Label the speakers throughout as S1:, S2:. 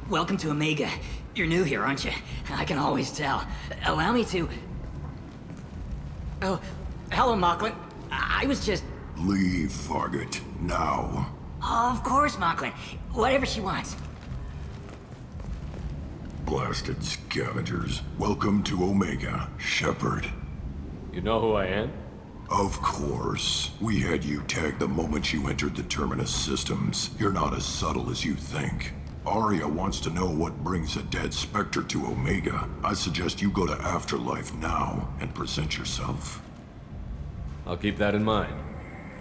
S1: Welcome to Omega. You're new here, aren't you? I can always tell. Allow me to... Oh, hello, Mocklin. I was just...
S2: Leave, Fargate. Now.
S1: Of course, Mocklin. Whatever she wants.
S2: Blasted scavengers. Welcome to Omega, Shepard.
S3: You know who I am?
S2: Of course. We had you tagged the moment you entered the Terminus systems. You're not as subtle as you think. Arya wants to know what brings a dead Spectre to Omega. I suggest you go to Afterlife now and present yourself.
S3: I'll keep that in mind.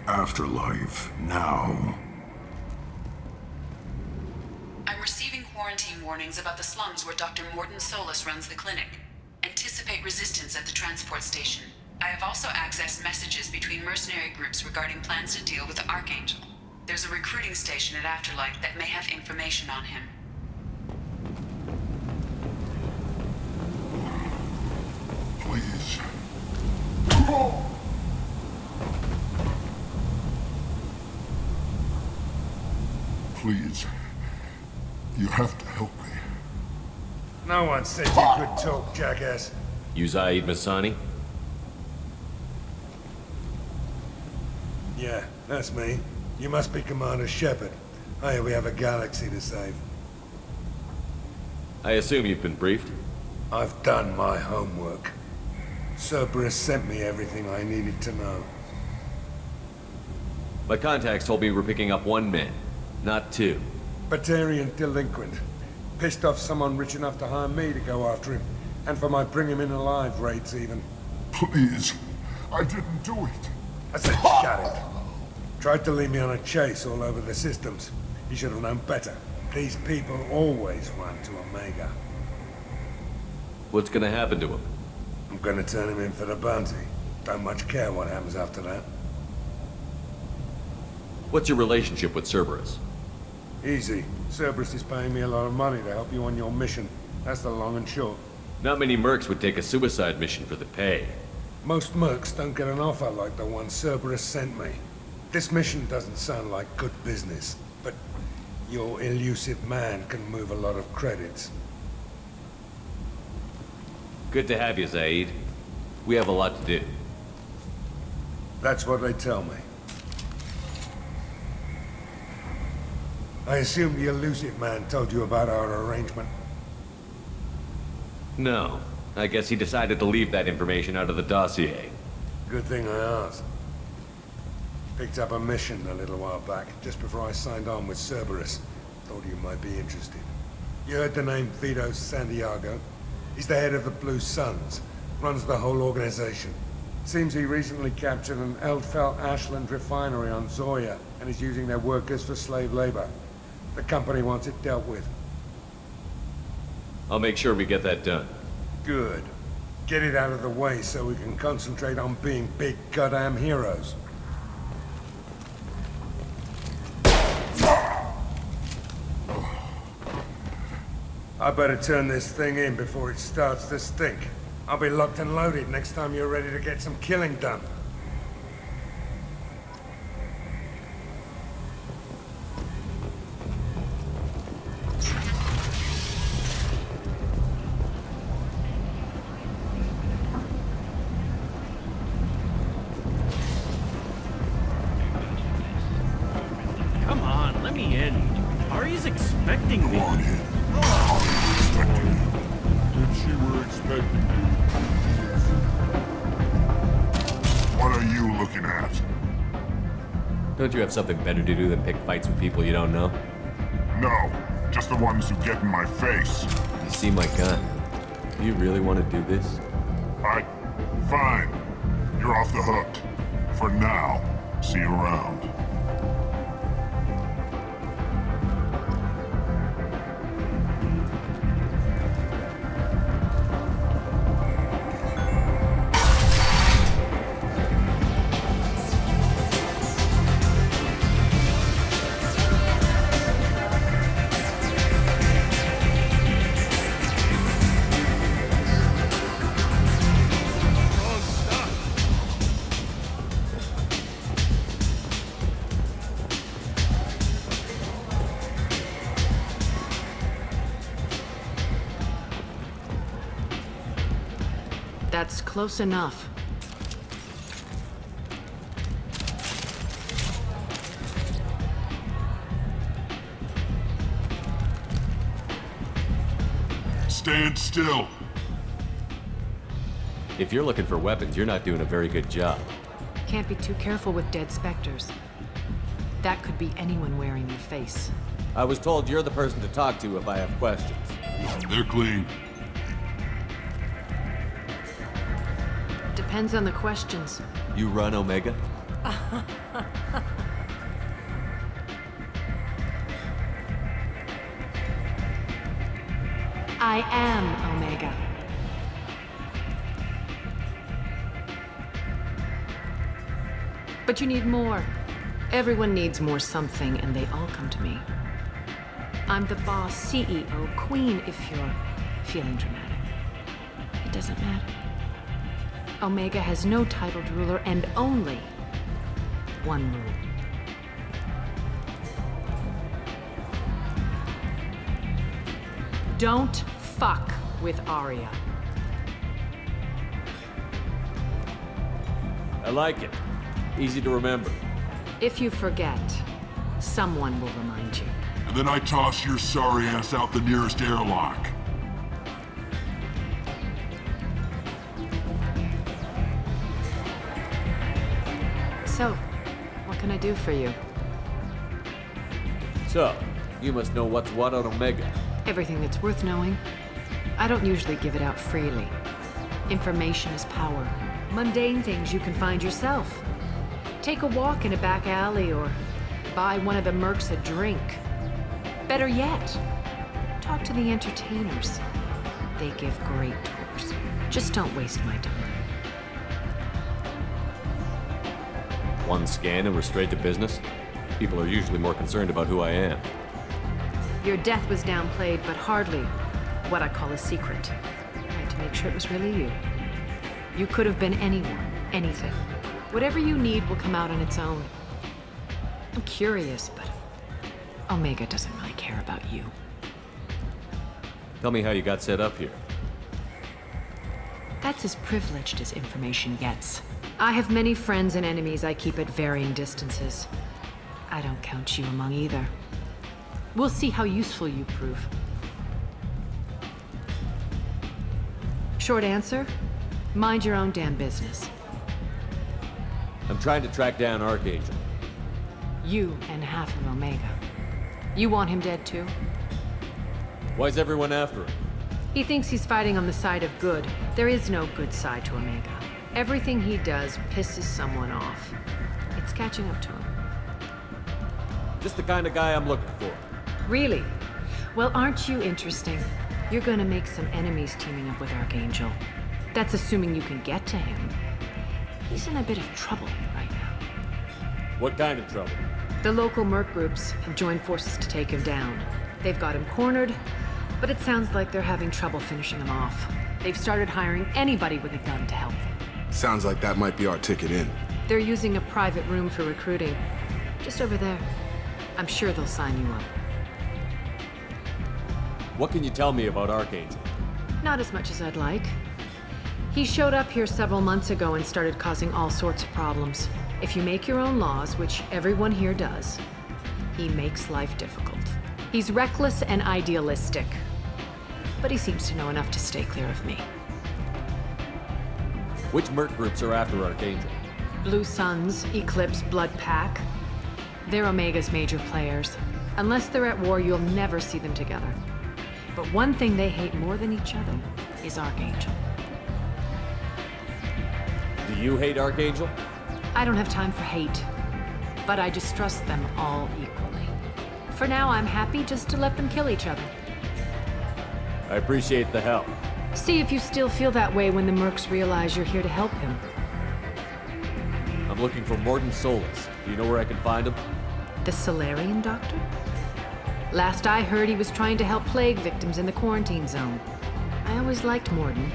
S2: Afterlife now.
S4: I'm receiving quarantine warnings about the slums where Dr. Morton Solus runs the clinic. Anticipate resistance at the transport station. I have also accessed messages between mercenary groups regarding plans to deal with the Archangel. There's a recruiting station at Afterlife that may have information on him.
S2: Please. Please. You have to help me.
S5: No one said you could talk, jackass.
S3: You Zaid Masani?
S5: Yeah, that's me. You must be Commander Shepard. Hey, we have a galaxy to save.
S3: I assume you've been briefed?
S5: I've done my homework. Cerberus sent me everything I needed to know.
S3: My contacts told me we're picking up one man, not two.
S5: Batarian delinquent. Pissed off someone rich enough to hire me to go after him. And for my bring him in alive rates even.
S2: Please. I didn't do it.
S5: I said shut it. Tried to lead me on a chase all over the systems. He should have known better. These people always run to Omega.
S3: What's gonna happen to him?
S5: I'm gonna turn him in for the bounty. Don't much care what happens after that.
S3: What's your relationship with Cerberus?
S5: Easy. Cerberus is paying me a lot of money to help you on your mission. That's the long and short.
S3: Not many mercs would take a suicide mission for the pay.
S5: Most mercs don't get an offer like the one Cerberus sent me. This mission doesn't sound like good business, but your elusive man can move a lot of credits.
S3: Good to have you, Zaid. We have a lot to do.
S5: That's what they tell me. I assume the elusive man told you about our arrangement.
S3: No. I guess he decided to leave that information out of the dossier.
S5: Good thing I asked. Picked up a mission a little while back, just before I signed on with Cerberus. Thought you might be interested. You heard the name Vito Santiago? He's the head of the Blue Suns. Runs the whole organization. Seems he recently captured an Eldfell Ashland refinery on Zoya, and is using their workers for slave labor. The company wants it dealt with.
S3: I'll make sure we get that done.
S5: Good. Get it out of the way so we can concentrate on being big goddamn heroes. I better turn this thing in before it starts to stink. I'll be locked and loaded next time you're ready to get some killing done.
S6: Come on, let me in. Ari's expecting me.
S2: Come on in. Expecting you. If she were expecting you. What are you looking at?
S3: Don't you have something better to do than pick fights with people you don't know?
S2: No, just the ones who get in my face.
S3: You see my gun. Do you really want to do this?
S2: Fine. You're off the hook. For now. See you around.
S7: That's close enough.
S2: Stand still.
S3: If you're looking for weapons, you're not doing a very good job.
S7: Can't be too careful with dead specters. That could be anyone wearing their face.
S3: I was told you're the person to talk to if I have questions.
S2: They're clean.
S7: Depends on the questions.
S3: You run Omega?
S7: I am Omega. But you need more. Everyone needs more something, and they all come to me. I'm the boss, CEO, queen, if you're feeling dramatic. It doesn't matter. Omega has no titled ruler and only one rule. Don't fuck with Aria.
S3: I like it. Easy to remember.
S7: If you forget, someone will remind you.
S2: And then I toss your sorry ass out the nearest airlock.
S7: So, what can I do for you?
S3: So, you must know what's what on Omega.
S7: Everything that's worth knowing. I don't usually give it out freely. Information is power. Mundane things you can find yourself. Take a walk in a back alley or buy one of the mercs a drink. Better yet, talk to the entertainers. They give great tours. Just don't waste my time.
S3: One scan and we're straight to business? People are usually more concerned about who I am.
S7: Your death was downplayed, but hardly what I call a secret. I had to make sure it was really you. You could have been anyone, anything. Whatever you need will come out on its own. I'm curious, but Omega doesn't really care about you.
S3: Tell me how you got set up here.
S7: That's as privileged as information gets. I have many friends and enemies I keep at varying distances. I don't count you among either. We'll see how useful you prove. Short answer, mind your own damn business.
S3: I'm trying to track down Archangel.
S7: You and half of Omega. You want him dead too?
S3: Why's everyone after him?
S7: He thinks he's fighting on the side of good. There is no good side to Omega. Everything he does pisses someone off. It's catching up to him.
S3: Just the kind of guy I'm looking for.
S7: Really? Well, aren't you interesting? You're gonna make some enemies teaming up with Archangel. That's assuming you can get to him. He's in a bit of trouble right now.
S3: What kind of trouble?
S7: The local merc groups have joined forces to take him down. They've got him cornered, but it sounds like they're having trouble finishing him off. They've started hiring anybody with a gun to help them.
S8: Sounds like that might be our ticket in.
S7: They're using a private room for recruiting. Just over there. I'm sure they'll sign you up.
S3: What can you tell me about Archangel?
S7: Not as much as I'd like. He showed up here several months ago and started causing all sorts of problems. If you make your own laws, which everyone here does, he makes life difficult. He's reckless and idealistic. But he seems to know enough to stay clear of me.
S3: Which merc groups are after Archangel?
S7: Blue Suns, Eclipse, Blood Pack. They're Omega's major players. Unless they're at war, you'll never see them together. But one thing they hate more than each other is Archangel.
S3: Do you hate Archangel?
S7: I don't have time for hate, but I distrust them all equally. For now, I'm happy just to let them kill each other.
S3: I appreciate the help.
S7: See if you still feel that way when the mercs realize you're here to help him.
S3: I'm looking for Morton Solus. Do you know where I can find him?
S7: The Solarian doctor? Last I heard, he was trying to help plague victims in the quarantine zone. I always liked Morton.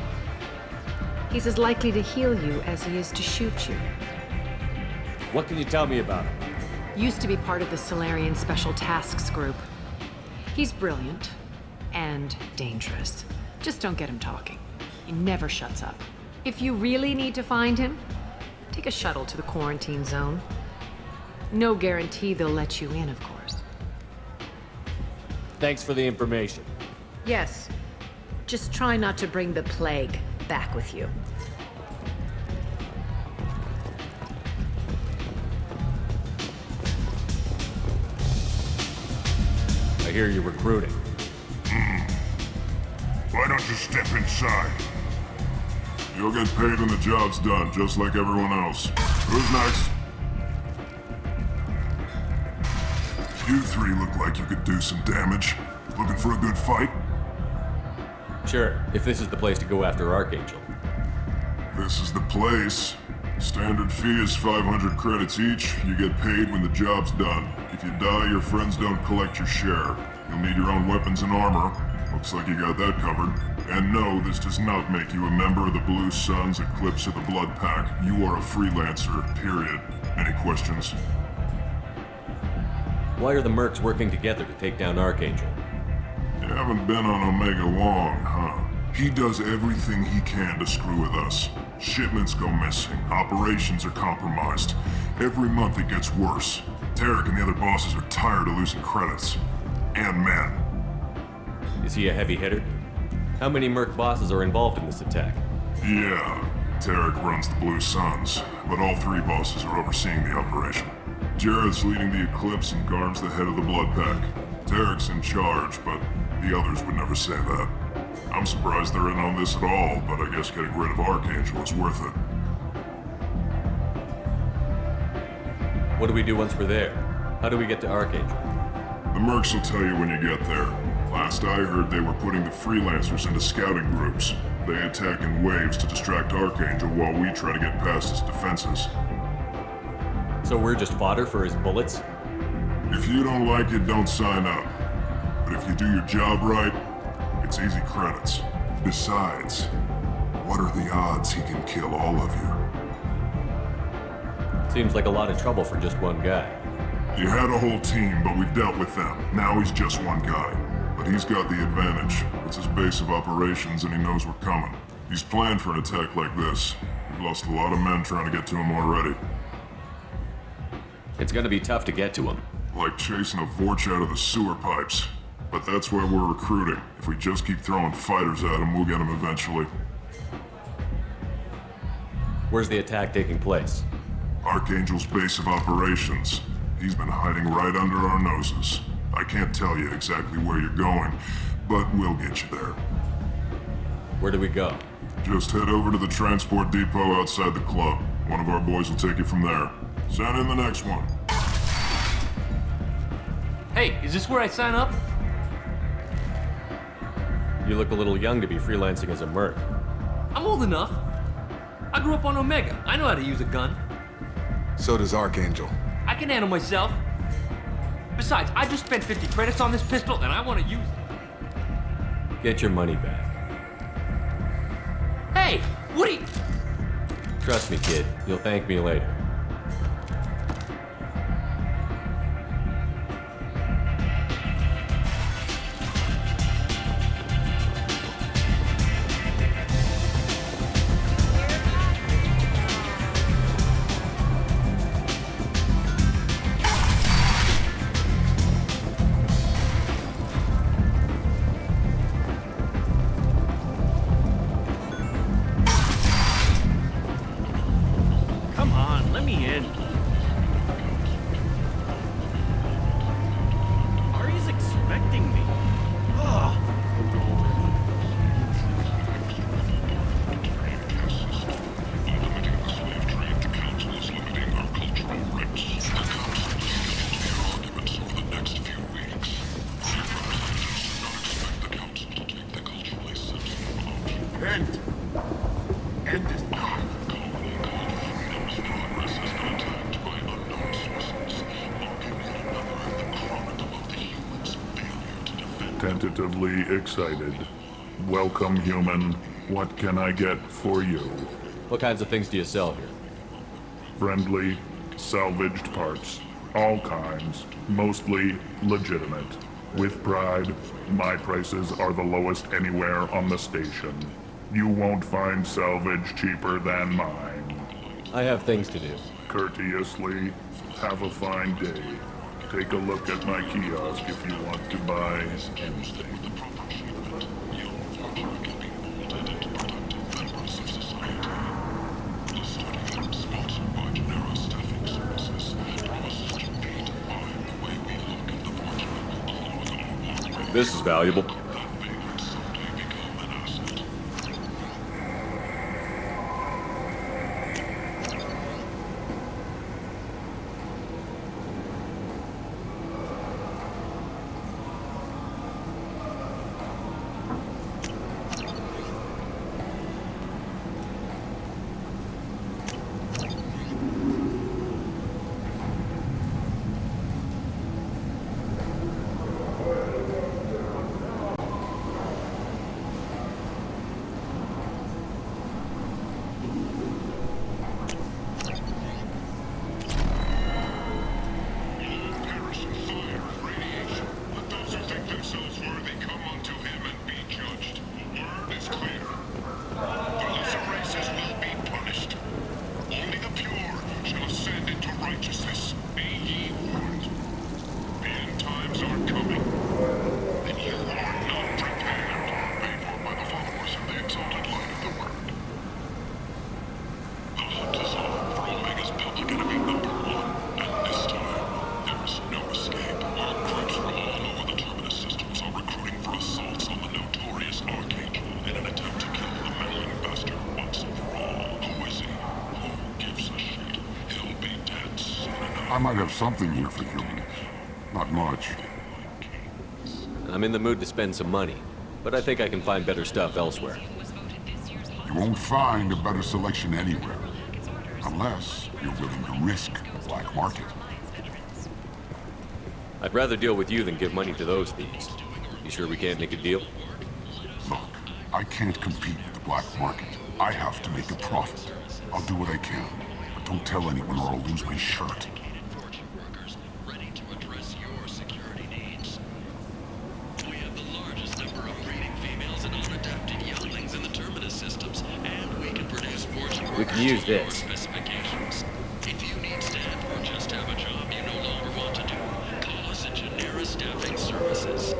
S7: He's as likely to heal you as he is to shoot you.
S3: What can you tell me about him?
S7: Used to be part of the Solarian Special Tasks Group. He's brilliant and dangerous. Just don't get him talking. He never shuts up. If you really need to find him, take a shuttle to the quarantine zone. No guarantee they'll let you in, of course.
S3: Thanks for the information.
S7: Yes. Just try not to bring the plague back with you.
S3: I hear you're recruiting.
S2: Why don't you step inside? You'll get paid when the job's done, just like everyone else. Who's next? You three look like you could do some damage. Looking for a good fight?
S3: Sure, if this is the place to go after Archangel.
S2: This is the place. Standard fee is 500 credits each. You get paid when the job's done. If you die, your friends don't collect your share. You'll need your own weapons and armor. Looks like you got that covered. And no, this does not make you a member of the Blue Suns, Eclipse, or the Blood Pack. You are a freelancer, period. Any questions?
S3: Why are the mercs working together to take down Archangel?
S2: You haven't been on Omega long, huh? He does everything he can to screw with us. Shipments go missing, operations are compromised. Every month it gets worse. Tarek and the other bosses are tired of losing credits. And men.
S3: Is he a heavy hitter? How many merc bosses are involved in this attack?
S2: Yeah, Tarek runs the Blue Suns, but all three bosses are overseeing the operation. Jared's leading the Eclipse and Garm's the head of the Blood Pack. Tarek's in charge, but the others would never say that. I'm surprised they're in on this at all, but I guess getting rid of Archangel is worth it.
S3: What do we do once we're there? How do we get to Archangel?
S2: The mercs will tell you when you get there. Last I heard, they were putting the freelancers into scouting groups. They attack in waves to distract Archangel while we try to get past his defenses.
S3: So we're just fodder for his bullets?
S2: If you don't like it, don't sign up. But if you do your job right, it's easy credits. Besides, what are the odds he can kill all of you?
S3: Seems like a lot of trouble for just one guy.
S2: He had a whole team, but we've dealt with them. Now he's just one guy. But he's got the advantage. It's his base of operations and he knows we're coming. He's planned for an attack like this. We've lost a lot of men trying to get to him already.
S3: It's gonna be tough to get to him.
S2: Like chasing a Vorch out of the sewer pipes. But that's why we're recruiting. If we just keep throwing fighters at him, we'll get him eventually.
S3: Where's the attack taking place?
S2: Archangel's base of operations. He's been hiding right under our noses. I can't tell you exactly where you're going, but we'll get you there.
S3: Where do we go?
S2: Just head over to the transport depot outside the club. One of our boys will take you from there. Send in the next one.
S6: Hey, is this where I sign up?
S3: You look a little young to be freelancing as a merc.
S6: I'm old enough. I grew up on Omega. I know how to use a gun.
S8: So does Archangel.
S6: I can handle myself. Besides, I just spent 50 credits on this pistol and I want to use it.
S3: Get your money back.
S6: Hey, what are you...
S3: Trust me, kid. You'll thank me later.
S6: Come on, let me in. Ari's expecting me. Ugh.
S2: End it now.
S9: Tentatively excited. Welcome, human. What can I get for you?
S3: What kinds of things do you sell here?
S9: Friendly, salvaged parts. All kinds. Mostly legitimate. With pride, my prices are the lowest anywhere on the station. You won't find salvage cheaper than mine.
S3: I have things to do.
S9: Courteously, have a fine day. Take a look at my kiosk if you want to buy anything.
S3: This is valuable.
S10: I might have something here for humans. Not much.
S3: I'm in the mood to spend some money, but I think I can find better stuff elsewhere.
S10: You won't find a better selection anywhere. Unless you're willing to risk the black market.
S3: I'd rather deal with you than give money to those thieves. You sure we can't make a deal?
S10: Look, I can't compete with the black market. I have to make a profit. I'll do what I can, but don't tell anyone or I'll lose my shirt.
S3: We can use this.
S11: If you need staff or just have a job you no longer want to do, call us at Genera Staffing Services.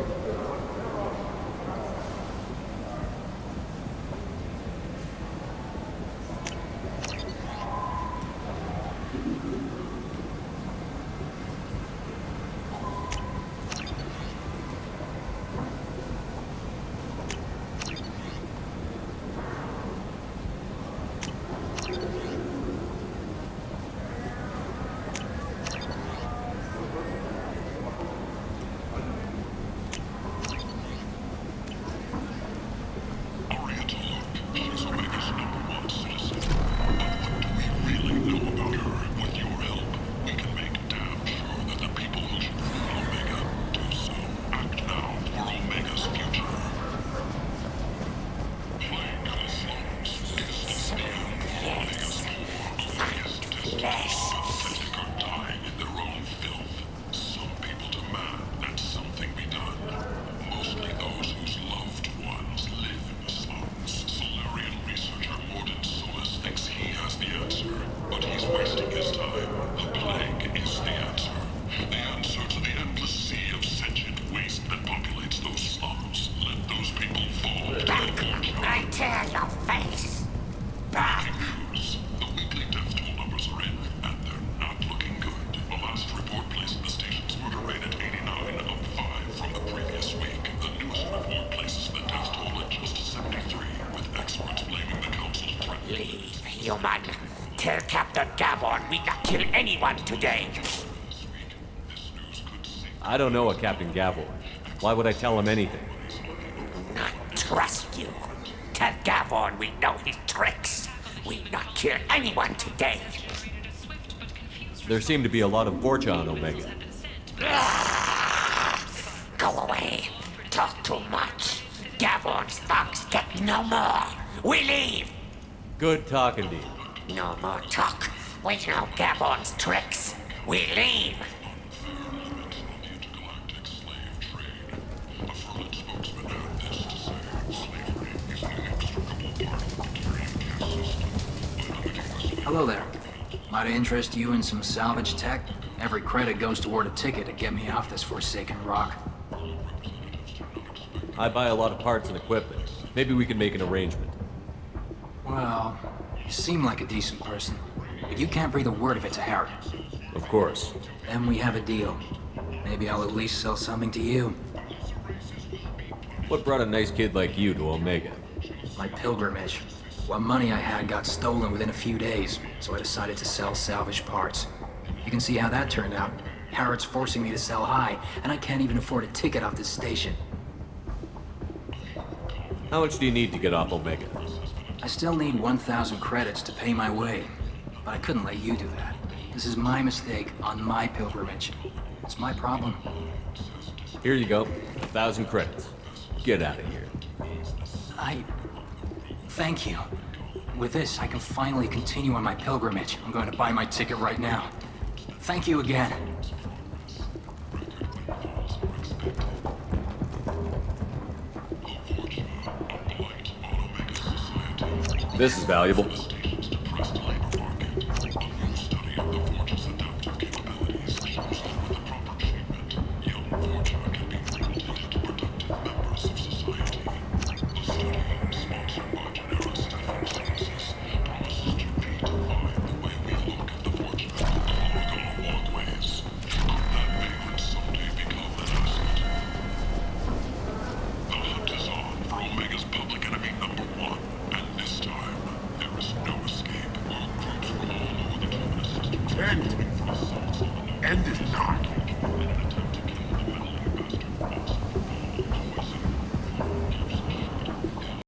S12: Human, tell Captain Gavon we not kill anyone today.
S3: I don't know a Captain Gavor. Why would I tell him anything?
S12: Not trust you. Tell Gavon we know his tricks. We not kill anyone today.
S3: There seem to be a lot of Borcha on Omega.
S12: Go away. Talk too much. Gavon's thugs get no more. We leave.
S3: Good talking to you.
S12: No more talk. We know Gavon's tricks. We leave.
S10: A Front spokesman had this to say. Slavery is an inextricable part
S13: Hello there. Might I interest you in some salvage tech? Every credit goes toward a ticket to get me off this forsaken rock.
S3: I buy a lot of parts and equipment. Maybe we can make an arrangement.
S13: Well, you seem like a decent person, but you can't breathe a word of it to Harry.
S3: Of course.
S13: Then we have a deal. Maybe I'll at least sell something to you.
S3: What brought a nice kid like you to Omega?
S13: My pilgrimage. What money I had got stolen within a few days, so I decided to sell salvaged parts. You can see how that turned out. Harrod's forcing me to sell high, and I can't even afford a ticket off this station.
S3: How much do you need to get off Omega?
S13: I still need 1,000 credits to pay my way, but I couldn't let you do that. This is my mistake on my pilgrimage. It's my problem.
S3: Here you go. 1,000 credits. Get out of here.
S13: Thank you. With this, I can finally continue on my pilgrimage. I'm going to buy my ticket right now. Thank you again.
S3: This is valuable.
S10: End it not.